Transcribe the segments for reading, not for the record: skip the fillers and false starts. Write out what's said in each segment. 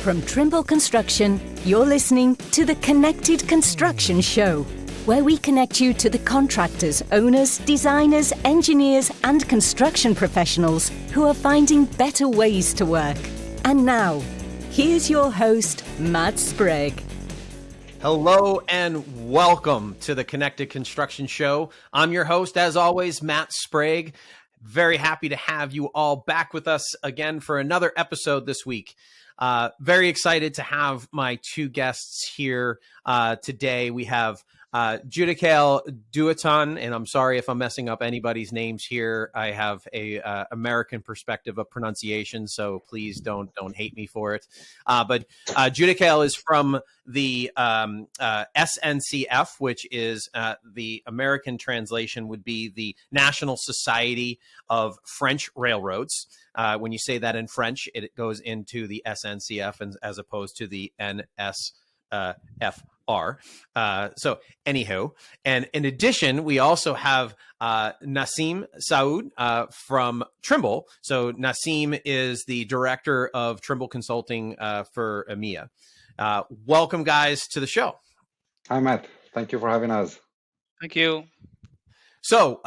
From Trimble Construction, you're listening to the Connected Construction Show, where we connect you to the contractors, owners, designers, engineers, and construction professionals who are finding better ways to work. And now, here's your host, Matt Sprague. Hello and welcome to the Connected Construction Show. I'm your host, as always, Matt Sprague. Very happy to have you all back with us again for another episode this week. Very excited to have my two guests here today. We have Judicael Duhaton, and I'm sorry if I'm messing up anybody's names here. I have a American perspective of pronunciation, so please don't hate me for it. But Judicael is from the SNCF, which is the American translation would be the National Society of French Railroads. When you say that in French, it goes into the SNCF as opposed to the NSFR. So anyhow, and in addition, we also have Nassim Saoud from Trimble. So Nassim is the director of Trimble Consulting for EMEA. Welcome, guys, to the show. Hi, Matt. Thank you for having us. Thank you. So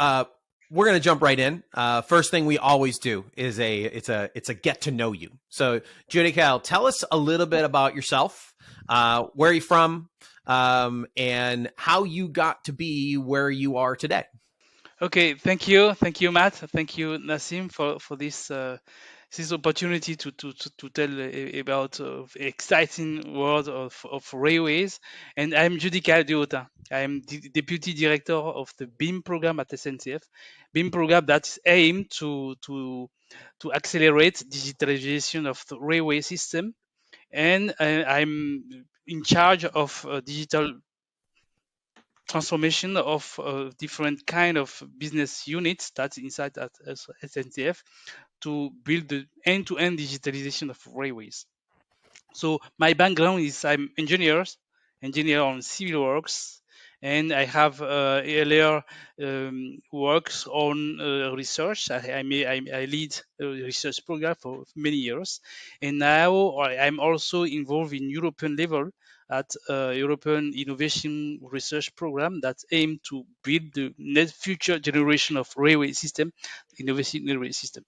we're going to jump right in. First thing we always do is it's a get to know you. So Judicael, tell us a little bit about yourself. Where are you from? And how you got to be where you are today. Okay, thank you, Matt. Thank you, Nassim, for this opportunity to tell about exciting world of railways. And I'm Judicael Duhaton. I'm deputy director of the BEAM program at SNCF. BEAM program that's aimed to accelerate digitalization of the railway system, and I'm in charge of digital transformation of different kind of business units that's inside at SNCF to build the end-to-end digitalization of railways. So my background is I'm engineer on civil works, and I have earlier works on research. I lead a research program for many years, and now I'm also involved in European level at European Innovation Research Program that aim to build the next future generation of railway system, innovative railway system.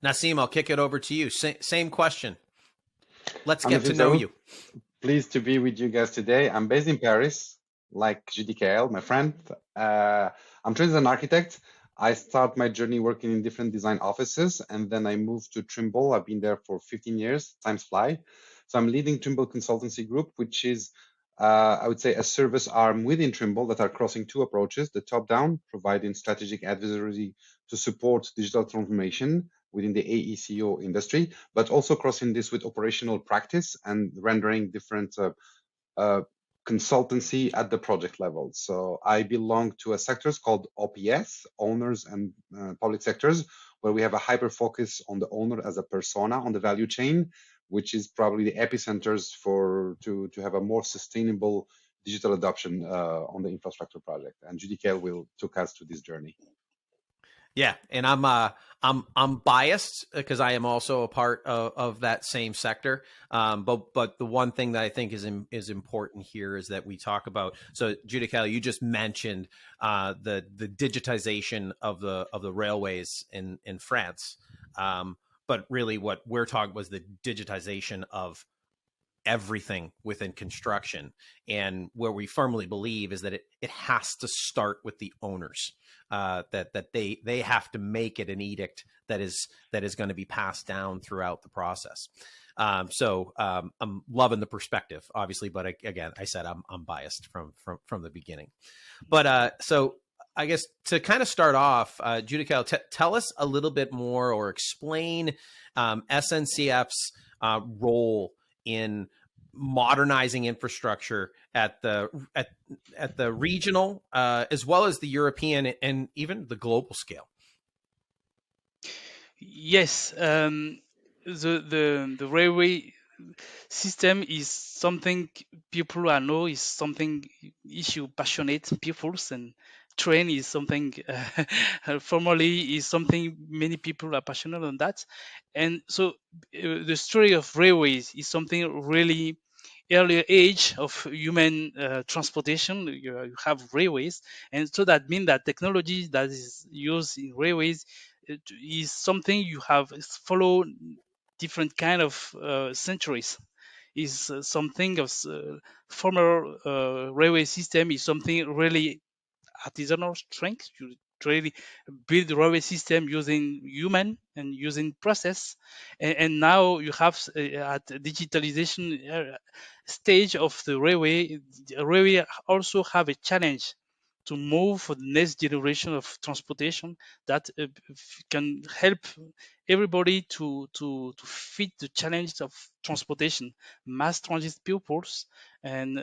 Nassim, I'll kick it over to you. Same question. Let's get to know you. Pleased to be with you guys today. I'm based in Paris, like Judicael, my friend. I'm trained as an architect. I start my journey working in different design offices, and then I moved to Trimble. I've been there for 15 years. Times fly. So I'm leading Trimble Consultancy Group, which is, I would say, a service arm within Trimble that are crossing two approaches: the top-down, providing strategic advisory to support digital transformation within the AECO industry, but also crossing this with operational practice and rendering different consultancy at the project level. So I belong to a sectors called OPS, owners and public sectors, where we have a hyper focus on the owner as a persona on the value chain, which is probably the epicenters to have a more sustainable digital adoption on the infrastructure project. And Judicael took us to this journey. Yeah, and I'm biased because I am also a part of that same sector. But the one thing that I think is important here is that we talk about. So Judicael, you just mentioned the digitization of the railways in France, but really what we're talking was the digitization of everything within construction, and where we firmly believe is that it has to start with the owners, that they have to make it an edict that is going to be passed down throughout the process. So I'm loving the perspective, obviously, but again, I said I'm biased from the beginning. But so I guess to kind of start off, Judicael, tell us a little bit more or explain SNCF's role in modernizing infrastructure at the regional as well as the European and even the global scale. Yes, the railway system is something people know is something issue passionate peoples and train is something formally is something many people are passionate on that. And so the story of railways is something really earlier age of human transportation. You have railways, and so that means that technology that is used in railways is something you have follow different kind of centuries. Is something of former railway system is something really artisanal strength. You really build the railway system using human and using process, and now you have at digitalization stage of the railway also have a challenge to move for the next generation of transportation that can help everybody to fit the challenge of transportation, mass transit pupils, and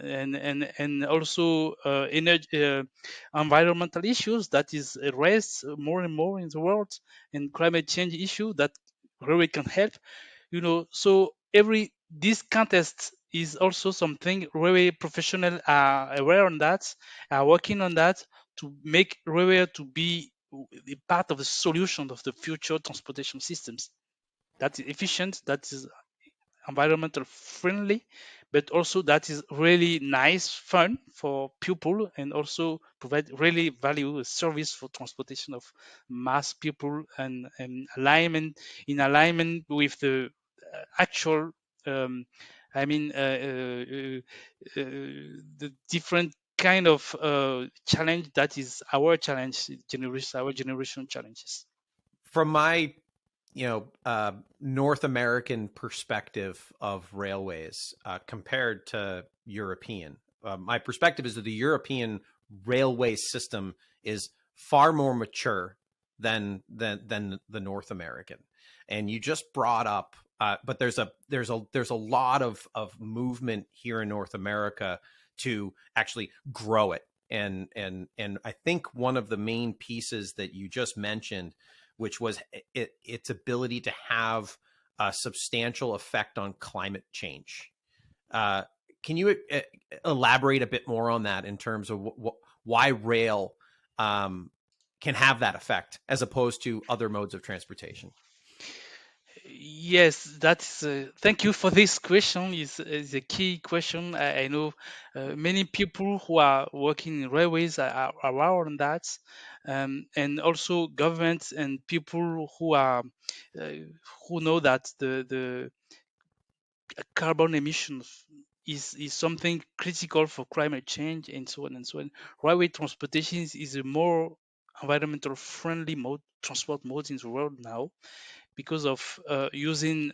also energy, environmental issues that is raised more and more in the world, and climate change issue that railway can help. So every this contest is also something railway professionals are aware on that, are working on that to make railway to be a part of the solution of the future transportation systems that is efficient, that is environmental friendly, but also that is really nice, fun for people, and also provide really value service for transportation of mass people, and alignment with the actual um, I mean the different kind of challenge that is our generation challenges. From my North American perspective of railways compared to European. My perspective is that the European railway system is far more mature than the North American. And you just brought up, but there's a lot of movement here in North America to actually grow it. And I think one of the main pieces that you just mentioned, which was its ability to have a substantial effect on climate change. Can you elaborate a bit more on that in terms of why rail can have that effect as opposed to other modes of transportation? Yes, that's. Thank you for this question. Is a key question. I know many people who are working in railways are aware on that, and also governments and people uh, who know that the carbon emissions is something critical for climate change, and so on and so on. Railway transportation is a more environmental friendly transport mode in the world now, because of using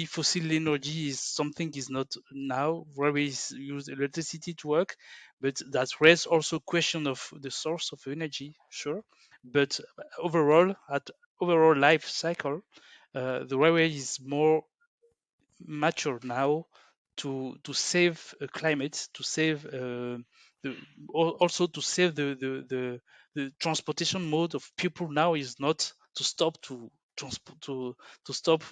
fossil energy is something is not now. Railways use electricity to work, but that raises also question of the source of energy, sure. But overall life cycle, the railway is more mature now to save climate, to save also to save the transportation mode of people now is not to stop to transport to stop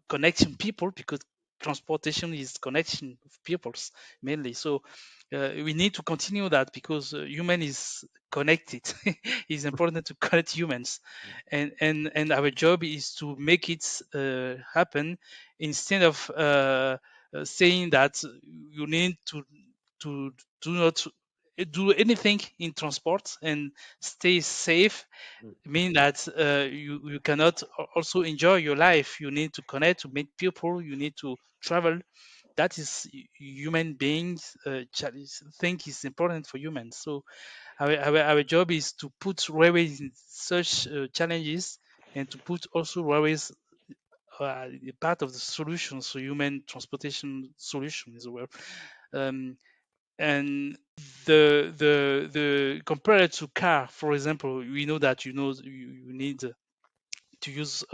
connecting people, because transportation is connection of peoples mainly. So we need to continue that, because human is connected. It's important to connect humans, and our job is to make it happen, instead of saying that you need to do not do anything in transport and stay safe, mean that you cannot also enjoy your life. You need to connect, to meet people, you need to travel. That is human beings think is important for humans. So our job is to put railways in such challenges, and to put also railways part of the solution, so human transportation solution as well. Um, and the compared to car, for example, we know that you need to use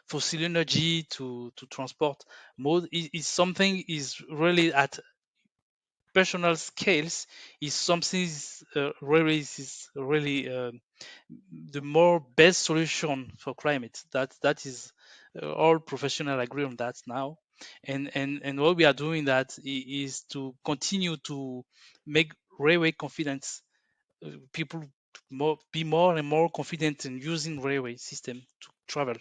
fossil energy to transport mode is something is really at personal scales, is something is really the more best solution for climate. That is all professional agree on that now, and what we are doing that is to continue to make railway confidence. People be more and more confident in using railway system to travel,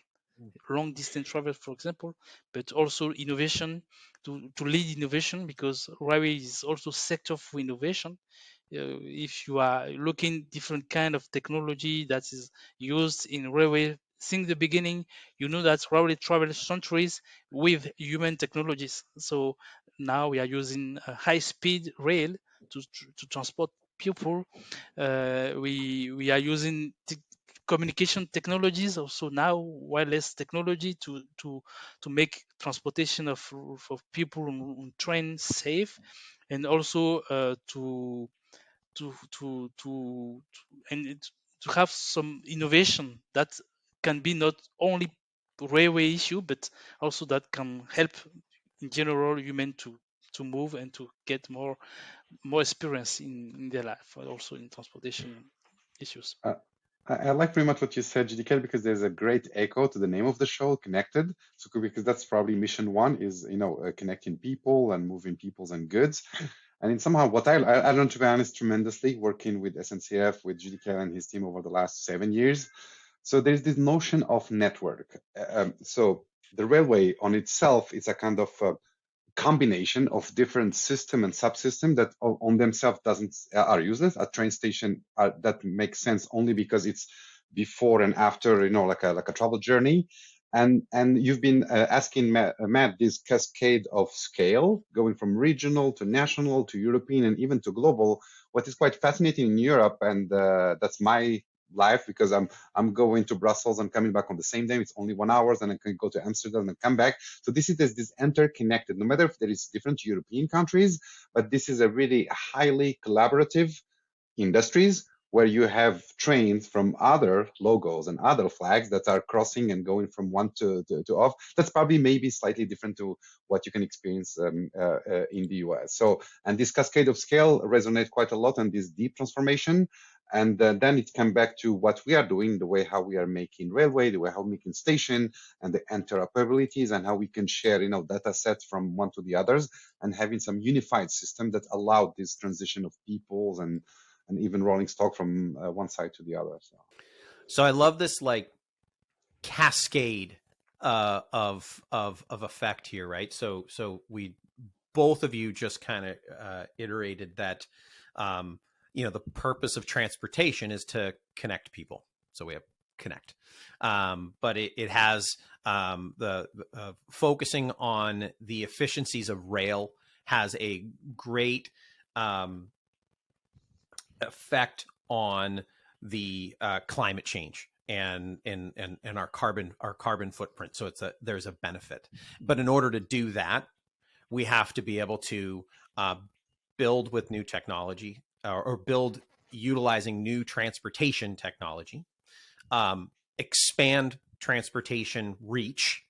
long distance travel, for example, but also innovation, to lead innovation, because railway is also sector for innovation. If you are looking different kind of technology that is used in railway since the beginning, you know that railway travel centuries with human technologies. So now we are using a high speed rail to transport people. We are using communication technologies also now, wireless technology, to make transportation of people on train safe, and also to and to have some innovation that can be not only railway issue, but also that can help in general human to move and to get more experience in their life, also in transportation issues. I like very much what you said, GDK, because there's a great echo to the name of the show, Connected. So because that's probably mission one is, connecting people and moving peoples and goods. And in somehow what I learned, to be honest, tremendously working with SNCF, with GDK and his team over the last 7 years. So there's this notion of network. So the railway on itself is a kind of combination of different system and subsystem that on themselves are useless. A train station that makes sense only because it's before and after, like a travel journey. And you've been asking Matt this cascade of scale, going from regional to national to European and even to global. What is quite fascinating in Europe, and that's my life, because I'm going to Brussels and coming back on the same day. It's only 1 hour, and I can go to Amsterdam and come back. So this is this interconnected, no matter if there is different European countries, but this is a really highly collaborative industries where you have trains from other logos and other flags that are crossing and going from one to off. That's probably maybe slightly different to what you can experience in the US. So, and this cascade of scale resonate quite a lot on this deep transformation. And then it comes back to what we are doing, the way how we are making railway, the way how we're making station, and the interoperabilities, and how we can share, data sets from one to the others, and having some unified system that allowed this transition of peoples and even rolling stock from one side to the other. So I love this like cascade of effect here, right? So we both of you just kind of iterated that the purpose of transportation is to connect people. So we have connect, but it has the focusing on the efficiencies of rail has a great effect on the climate change and our carbon footprint. So there's a benefit, but in order to do that, we have to be able to build with new technology or build utilizing new transportation technology, expand transportation reach,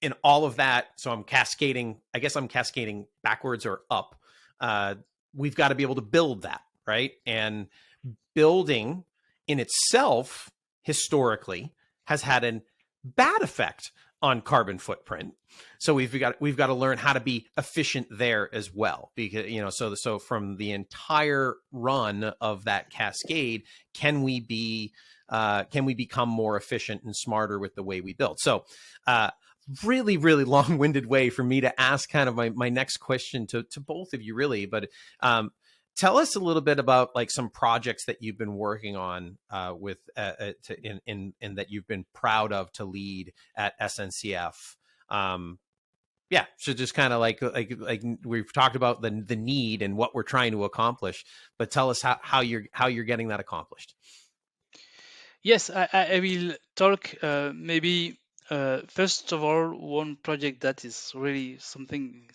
in all of that. So I'm cascading backwards or up. We've got to be able to build that, right? And building in itself historically has had a bad effect on carbon footprint. So we've got to learn how to be efficient there as well, because so from the entire run of that cascade, can we become more efficient and smarter with the way we build? So really, really long-winded way for me to ask kind of my next question to both of you, really. But tell us a little bit about like some projects that you've been working on with in that you've been proud of to lead at SNCF. So just kind of like we've talked about the need and what we're trying to accomplish, but tell us how you're getting that accomplished. Yes, I will talk maybe first of all, one project that is really something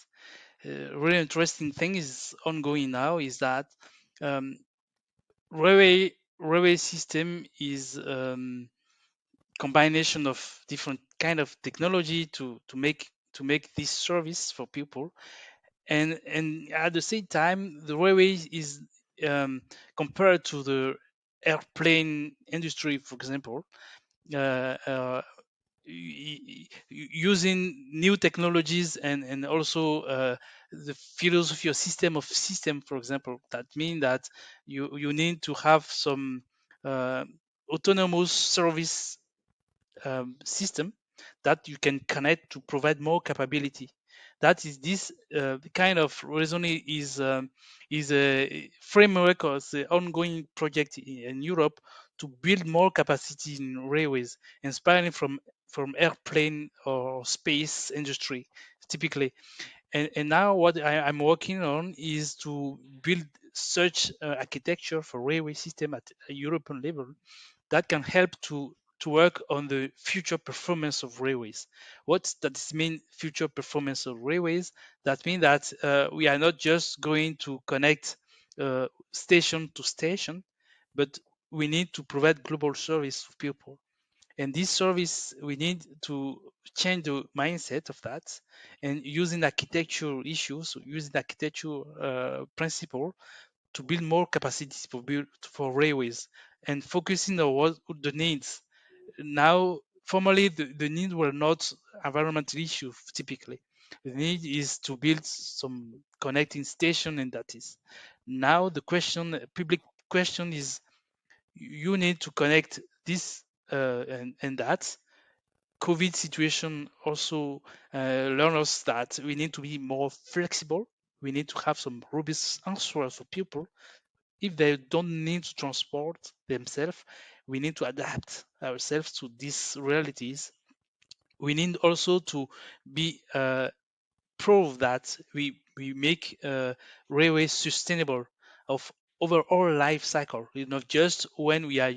really interesting thing is ongoing now is that railway system is combination of different kind of technology to make this service for people, and at the same time the railway is compared to the airplane industry, for example, using new technologies and also the philosophy or system of system, for example. That means that you need to have some uh, autonomous service system that you can connect to provide more capability. That is this kind of reasoning is a framework or the ongoing project in Europe to build more capacity in railways, inspiring from airplane or space industry typically. And now what I'm working on is to build such architecture for railway system at a European level that can help to work on the future performance of railways. What does this mean, future performance of railways? That means that we are not just going to connect station to station, but we need to provide global service to people. And this service, we need to change the mindset of that and using architectural issues, using architectural principle to build more capacities for railways and focusing on what the needs. Now, formerly, the needs were not environmental issues typically. The need is to build some connecting station, and that is. Now, the question, public question is, you need to connect this and that. COVID situation also learn us that we need to be more flexible. We need to have some robust answers for people if they don't need to transport themselves, we need to adapt ourselves to these realities. We need also to be prove that we make railways sustainable of overall life cycle. Not just when we are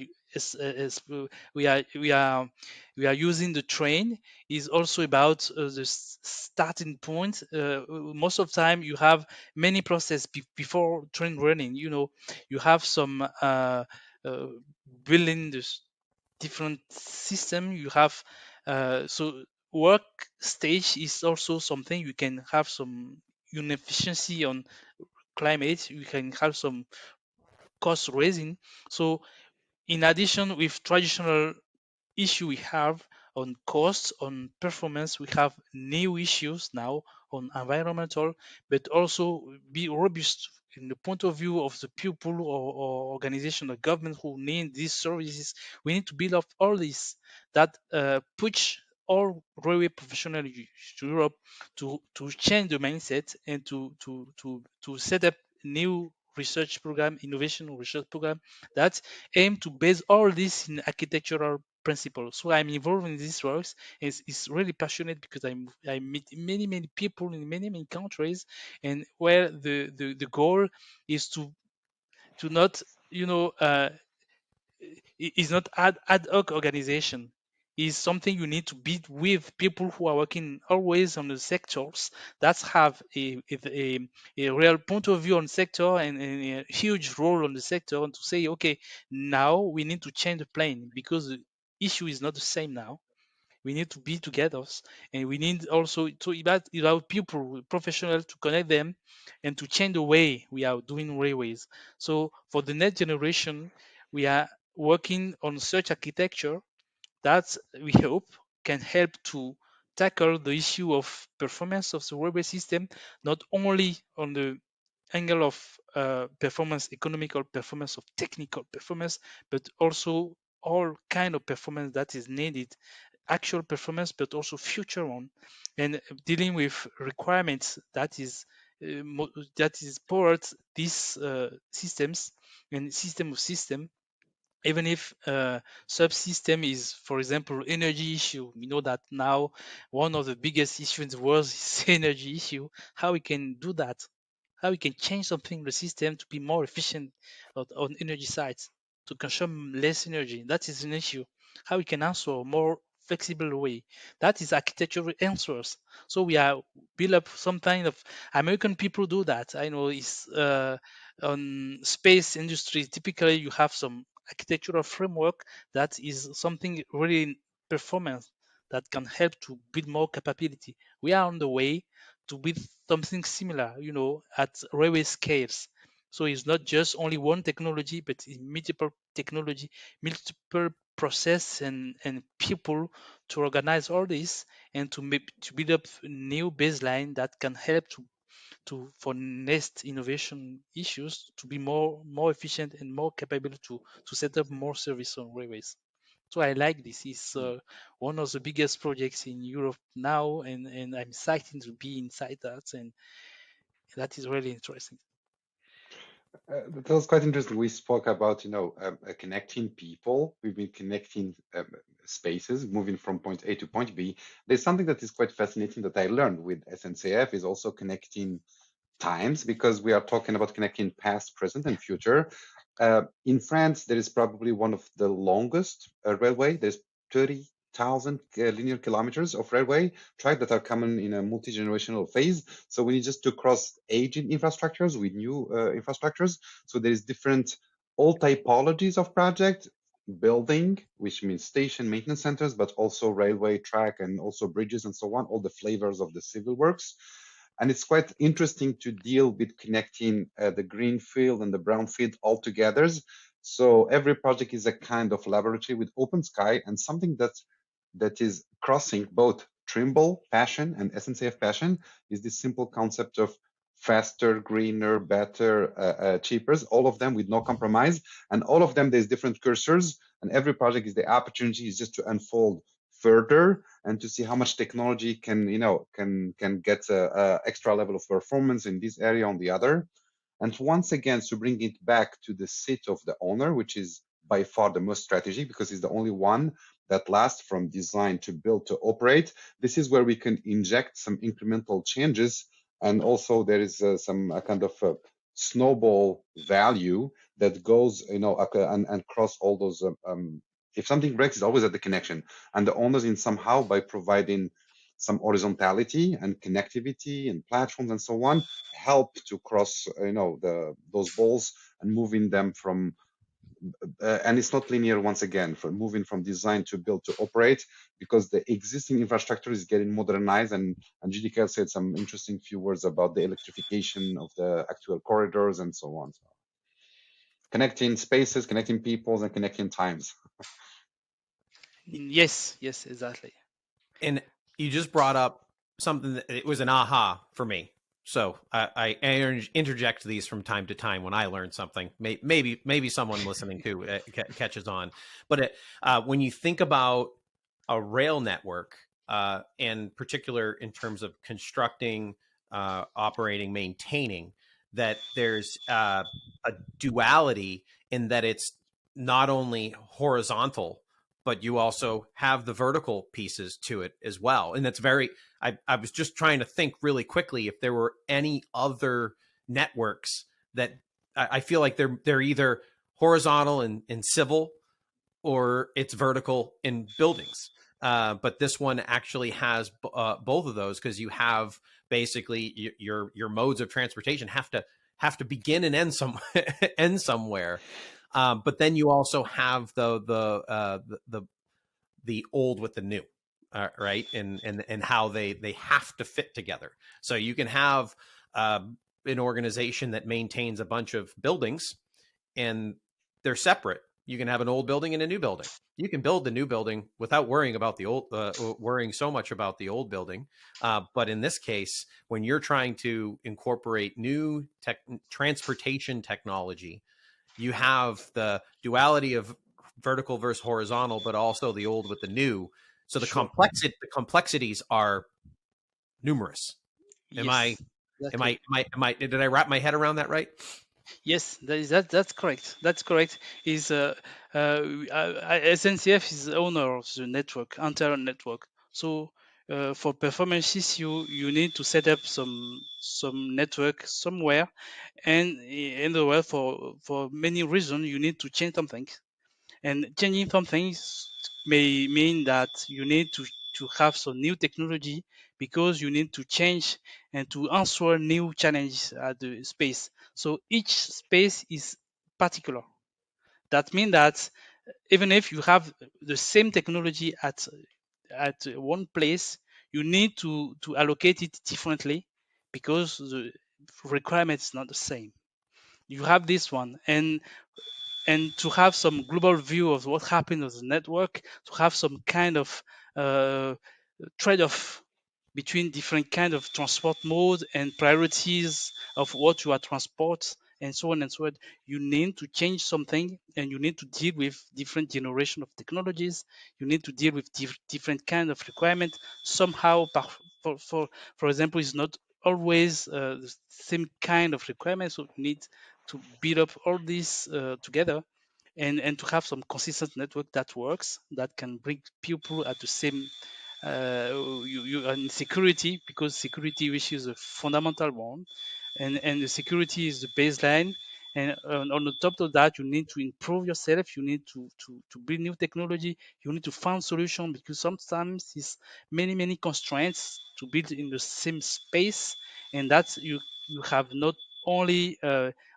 we are using the train is also about the starting point. Most of the time, you have many process before train running. You have some uh, building this different system. You have so work stage is also something you can have some inefficiency on climate. You can have some cost raising. So in addition with traditional issue we have on costs, on performance, we have new issues now on environmental, but also be robust in the point of view of the people or organization or government who need these services. We need to build up all this that push all railway professionals to Europe to change the mindset and to set up new research program, innovation research program that aim to base all this in architectural principles. So I'm involved in these works. It's really passionate because I meet many people in many countries, and where the goal is to not is not ad hoc organization. Is something you need to be with people who are working always on the sectors that have a real point of view on sector and a huge role on the sector, and to say, okay, now we need to change the plane because the issue is not the same now. We need to be together, and we need also to about people professionals to connect them and to change the way we are doing railways. So for the next generation, we are working on such architecture that we hope can help to tackle the issue of performance of the railway system, not only on the angle of performance, economical performance, of technical performance, but also all kind of performance that is needed, actual performance, but also future one, and dealing with requirements that is powered these systems and system of system. Even if subsystem is, for example, energy issue, we know that now one of the biggest issues in the world is energy issue. How we can do that, how we can change something in the system to be more efficient on energy sides, to consume less energy. That is an issue. How we can answer a more flexible way. That is architectural answers. So we are build up some kind of American people do that. I know is on space industry. Typically, you have some architectural framework that is something really performance that can help to build more capability. We are on the way to build something similar, at railway scales. So it's not just only one technology, but it's multiple technology, multiple process and people to organize all this and to build up a new baseline that can help for next innovation issues to be more efficient and more capable to set up more service on railways. So I like this. It's one of the biggest projects in Europe now, and I'm excited to be inside that, and that is really interesting. That was quite interesting. We spoke about, connecting people. We've been connecting spaces, moving from point A to point B. There's something that is quite fascinating that I learned with SNCF is also connecting times, because we are talking about connecting past, present, and future. In France, there is probably one of the longest railway. There's 30,000 linear kilometers of railway track that are coming in a multi-generational phase. So we need just to cross aging infrastructures with new infrastructures. So there is different all typologies of project building, which means station maintenance centers, but also railway track and also bridges and so on, all the flavors of the civil works. And it's quite interesting to deal with connecting the greenfield and the brownfield all together. So every project is a kind of laboratory with open sky, and something that is crossing both Trimble passion and SNCF passion is this simple concept of faster, greener, better, cheaper, all of them with no compromise. And all of them, there's different cursors, and every project is the opportunity is just to unfold further and to see how much technology can get a extra level of performance in this area on the other. And once again, to bring it back to the seat of the owner, which is by far the most strategic, because it's the only one that lasts from design to build to operate. This is where we can inject some incremental changes, and also there is some kind of snowball value that goes and cross all those if something breaks, it's always at the connection, and the owners in somehow by providing some horizontality and connectivity and platforms and so on help to cross those balls and moving them from and it's not linear once again, from moving from design to build to operate, because the existing infrastructure is getting modernized, and GDKL said some interesting few words about the electrification of the actual corridors and so on. So, connecting spaces, connecting peoples, and connecting times. Yes, exactly. And you just brought up something that it was an aha for me. So I interject these from time to time when I learn something. Maybe someone listening to catches on. But when you think about a rail network, in particular in terms of constructing, operating, maintaining, that there's a duality in that it's not only horizontal, but you also have the vertical pieces to it as well. And that's I was just trying to think really quickly if there were any other networks that I feel like they're either horizontal in civil or it's vertical in buildings. But this one actually has both of those, because you have basically your modes of transportation have to begin and end somewhere. But then you also have the old with the new, right? And how they have to fit together. So you can have an organization that maintains a bunch of buildings and they're separate. You can have an old building and a new building. You can build the new building without worrying about the old, worrying so much about the old building. But in this case, when you're trying to incorporate new transportation technology, you have the duality of vertical versus horizontal, but also the old with the new. So the complexities are numerous. Did I wrap my head around that right? Yes, that's correct. That's correct. SNCF is the owner of the network, entire network. So for performances, you need to set up some network somewhere, and in the world for many reasons you need to change something, and changing something may mean that you need to have some new technology, because you need to change and to answer new challenges at the space. So each space is particular. That means that even if you have the same technology at one place, you need to allocate it differently, because the requirement is not the same. You have this one, and and to have some global view of what happened on the network, to have some kind of uh, trade-off between different kind of transport mode and priorities of what you are transport and so on and so on. You need to change something, and you need to deal with different generation of technologies. You need to deal with different kind of requirement. Somehow, for example, it's not always the same kind of requirements. So you need to build up all this together, and to have some consistent network that works, that can bring people at the same you and security, because security, which is a fundamental one, and the security is the baseline. And on the top of that, you need to improve yourself. You need to build new technology. You need to find solution, because sometimes it's many constraints to build in the same space, and that's you have not only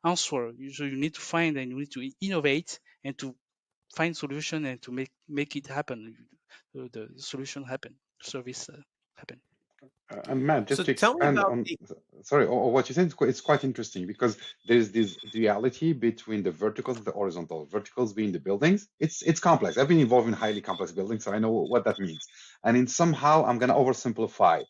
answer. So you need to find, and you need to innovate, and to find solution, and to make it happen, the solution happen, service happen. And Matt, So just to tell me expand about on, the sorry, or what you said, it's quite interesting because there's this duality between the verticals and the horizontal. Verticals being the buildings. It's complex. I've been involved in highly complex buildings, so I know what that means. And in somehow, I'm going to oversimplify.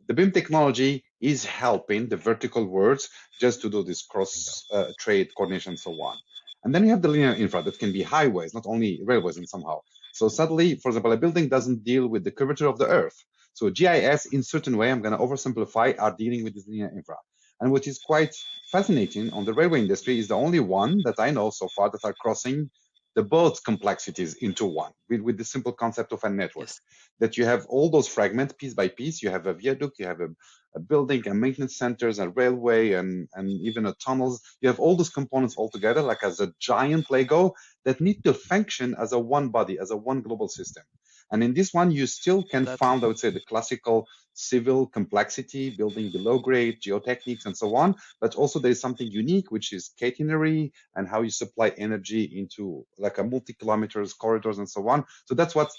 The BIM technology is helping the vertical worlds just to do this cross trade coordination and so on. And then you have the linear infra that can be highways, not only railways in somehow. So suddenly, for example, a building doesn't deal with the curvature of the earth. So GIS, in certain way, I'm going to oversimplify, are dealing with this linear infra. And what is quite fascinating on the railway industry is the only one that I know so far that are crossing the both complexities into one with the simple concept of a network. Yes. That you have all those fragments piece by piece. You have a viaduct, you have a building, and maintenance centers, and railway, and even a tunnels. You have all those components all together, like as a giant Lego that need to function as a one body, as a one global system. And in this one, you still can Exactly. find, I would say, the classical civil complexity, building below grade, geotechniques, and so on. But also there is something unique, which is catenary and how you supply energy into like a multi-kilometers corridors and so on. So that's what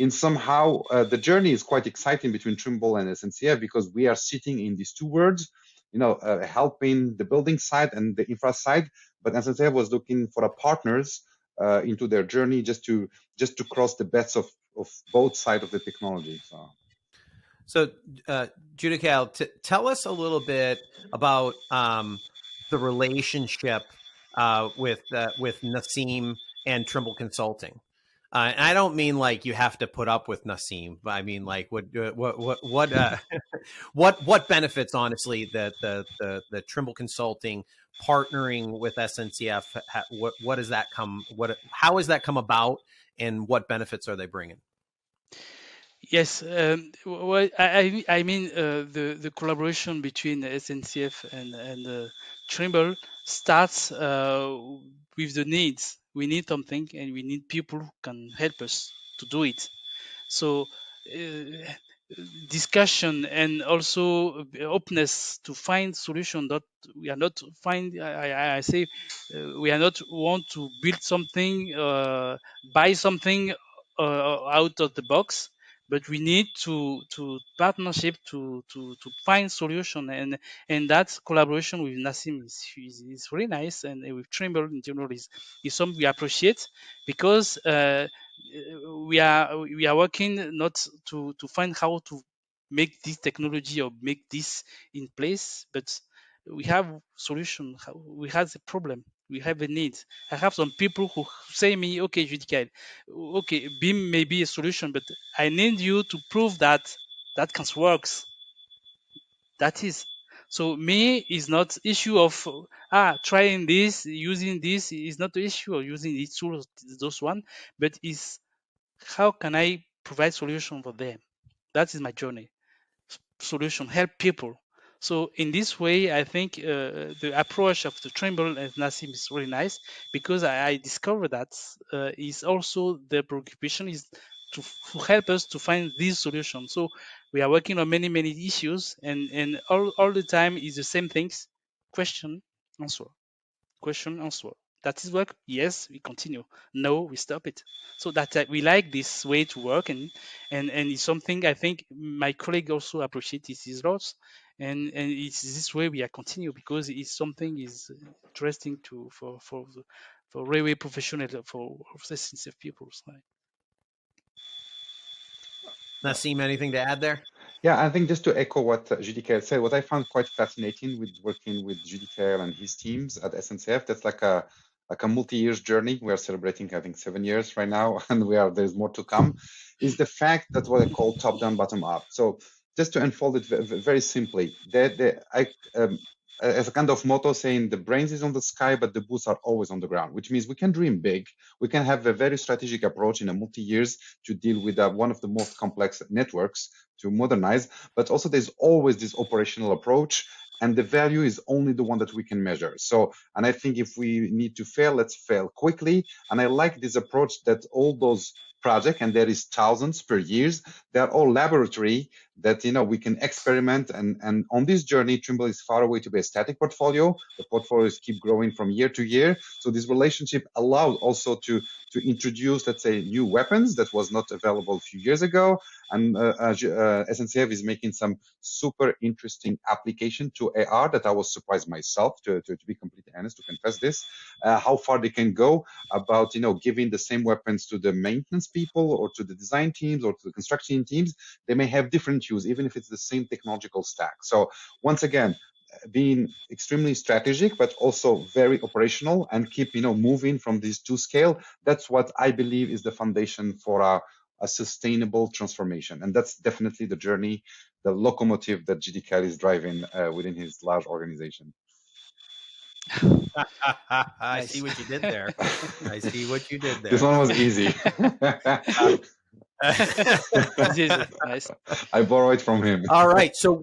in somehow the journey is quite exciting between Trimble and SNCF, because we are sitting in these two worlds, helping the building side and the infra side. But SNCF was looking for a partners into their journey just to cross the bets of both sides of the technology. So, Judical, tell us a little bit about the relationship with Nassim and Trimble Consulting. And I don't mean like you have to put up with Nassim. I mean like what benefits, honestly, the Trimble Consulting partnering with SNCF? What does that come? How has that come about, and what benefits are they bringing? Yes, well, I mean the collaboration between SNCF and Trimble starts with the needs. We need something, and we need people who can help us to do it. So discussion, and also openness to find solution that we are not find. I say we are not want to build something, buy something out of the box, but we need to partnership to find solution, and that collaboration with Nassim is really nice, and with Trimble in general is something we appreciate, because we are working not to find how to make this technology or make this in place, but we have solution. We have a problem, we have a need. I have some people who say me, okay, Judicael, okay, BIM may be a solution, but I need you to prove that that can works. That is, so me is not issue of trying this, using this is not the issue of using these tools, those one, but is how can I provide solution for them? That is my journey. Solution, help people. So in this way, I think the approach of the Trimble and Nassim is really nice, because I discovered that is also the preoccupation is to help us to find these solutions. So we are working on many issues, and all the time is the same things: question, answer, question, answer. That is work. Yes, we continue. No, we stop it. So that we like this way to work, and it's something I think my colleague also appreciates this a lot, and it's this way we are continue, because it's something is interesting to railway professional, for SNCF people. Right? Nassim, anything to add there? Yeah, I think just to echo what Judicael said, what I found quite fascinating with working with Judicael and his teams at SNCF, that's like a multi-years journey. We are celebrating, I think, 7 years right now, and there's more to come, is the fact that what I call top-down, bottom-up. So just to unfold it very simply, as a kind of motto saying the brains is on the sky, but the boots are always on the ground, which means we can dream big. We can have a very strategic approach in a multi-years to deal with one of the most complex networks to modernize, but also there's always this operational approach, and the value is only the one that we can measure. So, and I think if we need to fail, let's fail quickly. And I like this approach that all those projects, and there is thousands per year, they're all laboratory that we can experiment, and on this journey, Trimble is far away to be a static portfolio. The portfolios keep growing from year to year. So this relationship allows also to introduce, let's say, new weapons that was not available a few years ago. And SNCF is making some super interesting application to AR that I was surprised myself, to be completely honest, to confess this, how far they can go about giving the same weapons to the maintenance people or to the design teams or to the construction teams. They may have different use, even if it's the same technological stack. So once again, being extremely strategic, but also very operational, and keep moving from these two scale. That's what I believe is the foundation for a sustainable transformation, and that's definitely the journey, the locomotive that Judicael is driving within his large organization. I see what you did there. I see what you did there. This one was easy. Nice. I borrowed from him. All right, so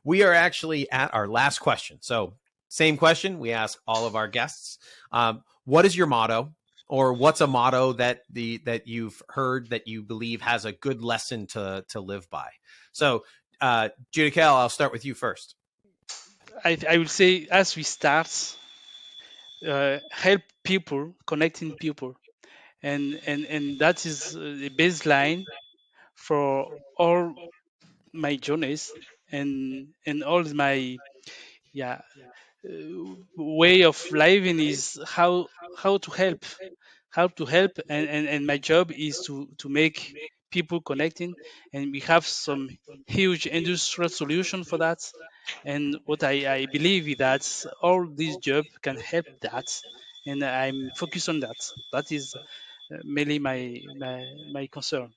we are actually at our last question. So same question we ask all of our guests. What is your motto, or what's a motto that you've heard that you believe has a good lesson to live by? So Judicael, I'll start with you first. I will say, as we start, help people, connecting people, and that is the baseline for all my journeys and all my way of living is how to help, and my job is to make people connecting, and we have some huge industrial solution for that. And what I believe is that all these jobs can help that, and I'm focused on that. That is mainly my concern.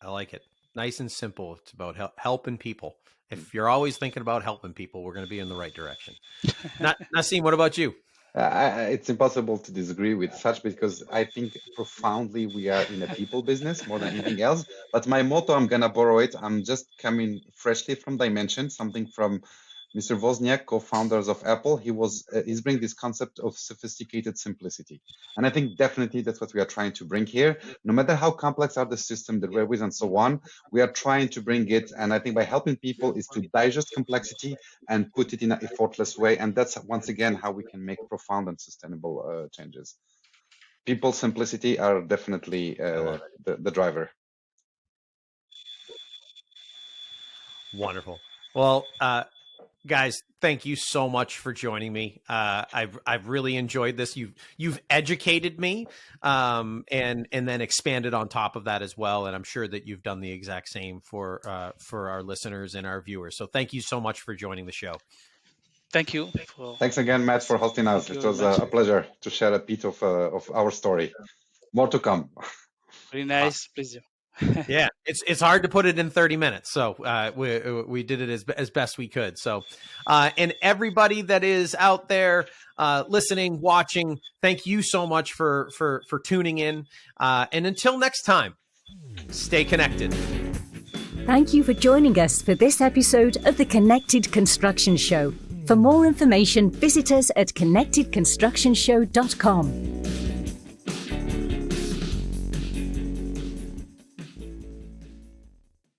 I like it. Nice and simple. It's about helping people. If you're always thinking about helping people, we're going to be in the right direction. Nassim, what about you? It's impossible to disagree with such, because I think profoundly we are in a people business more than anything else. But my motto, I'm going to borrow it. I'm just coming freshly from Dimension, something from Mr. Wozniak, co-founders of Apple. He's bringing this concept of sophisticated simplicity. And I think definitely that's what we are trying to bring here. No matter how complex are the system, the railways and so on, we are trying to bring it. And I think by helping people is to digest complexity and put it in an effortless way. And that's once again how we can make profound and sustainable changes. People simplicity are definitely the driver. Wonderful. Well, guys, thank you so much for joining me. I've really enjoyed this. You've educated me, and then expanded on top of that as well. And I'm sure that you've done the exact same for our listeners and our viewers. So thank you so much for joining the show. Thank you. Thanks again, Matt, for hosting us. It was a pleasure to share a bit of our story. More to come. Very nice. Pleasure. Yeah, it's hard to put it in 30 minutes, so we did it as best we could. So, and everybody that is out there listening, watching, thank you so much for tuning in. And until next time, stay connected. Thank you for joining us for this episode of the Connected Construction Show. For more information, visit us at connectedconstructionshow.com.